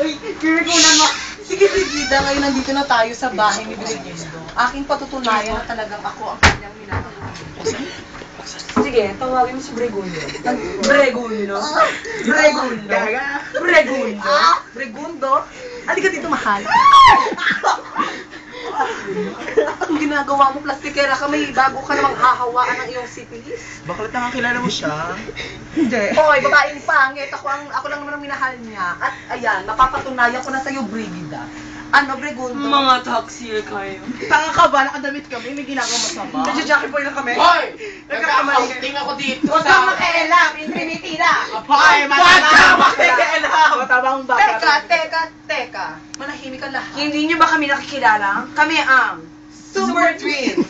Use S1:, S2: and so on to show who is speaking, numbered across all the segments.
S1: Uy, kirikunan mo. Sige, Brigida, ngayon nandito na tayo sa bahay ni Brigido. Aking patutunayan na talagang ako ang kanyang minamahal. Sige, tawagin mo si Bregundo. Bregundo? Bregundo? Bregundo? Bregundo? Halika dito, mahal. Ang ginagawa mo, plastikera ka, may bago ka namang hahawaan ng iyong sipilis.
S2: Bakit nga kilala mo siya?
S1: Hindi. Hoy, babaeng pangit. Ako lang naman ang minahal niya. At ayan, mapapatunayan ko na sa'yo, Brigida. Ano, Bregundo?
S3: Mga taxi kayo.
S2: Tanga ka ba? Nakadamit kami, may ginagawa masama.
S1: Nagja-jockey boy lang kami.
S4: Hoy!
S1: Nagkakamali.
S4: Nagkakaunting ako dito
S1: Huwag kang makialam, intrimitida.
S2: Hoy, matabang baka.
S1: Teka. Manahimik ka lahat.
S3: Hindi niyo ba kami nakikilala? Kami ang
S1: Super Twins.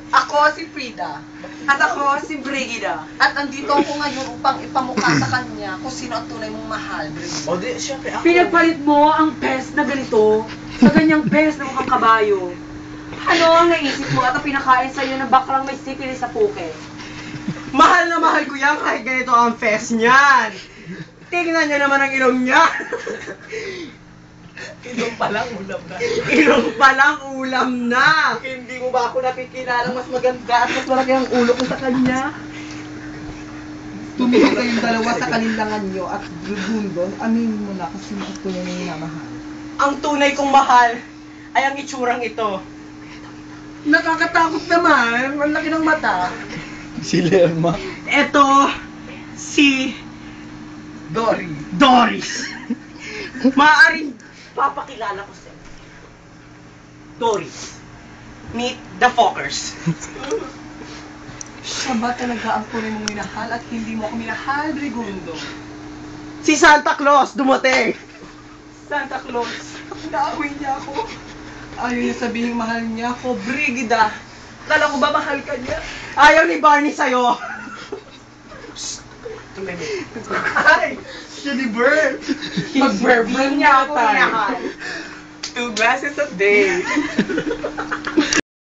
S1: Ako si Frida.
S3: at ako si Brigida.
S1: At andito ako ngayon upang ipamukha sa kanya kung sino ang tunay mong mahal, Brigida.
S2: O di, syempre ako.
S3: Pinagpalit mo ang pes na ganito sa ganyang pes na mukhang kabayo. Ano ang naisip mo at ang pinakain sa'yo na baklang may sipilis sa puke?
S2: Mahal na mahal ko yan kahit ganito ang fest niyan. Tingnan niyo naman ang ilong niya.
S1: Ilong palang ulam na.
S2: Ilong palang ulam na.
S1: Hindi mo ba ako nakikilala mas maganda at mas malaki ang ulo ko sa kanya? Tumigil kayong dalawa sa kalinlangan nyo at Bregundo, aminin mo na kung sino ang tunay na minamahal.
S2: Ang tunay kong mahal ay ang itsurang ito.
S1: Nakakatakot naman. Ang laki ng mata.
S4: Si Lerma.
S2: Ito, si Doris. Maaaring papakilala ko sa Doris. Meet the Fockers.
S1: Siya ba talaga ang tunay mong minahal at hindi mo ako minahal, Bregundo?
S2: Si Santa Claus dumating.
S1: Santa Claus, naamoy niya ako. Ayaw niya sabihin mahal niya ako, Brigida. Kala ko ba mahal ka niya?
S2: Ayaw ni Barney sa'yo.
S1: Ay! Siya ni Bert! Mag-Bert niya tayo. 2 glasses a day.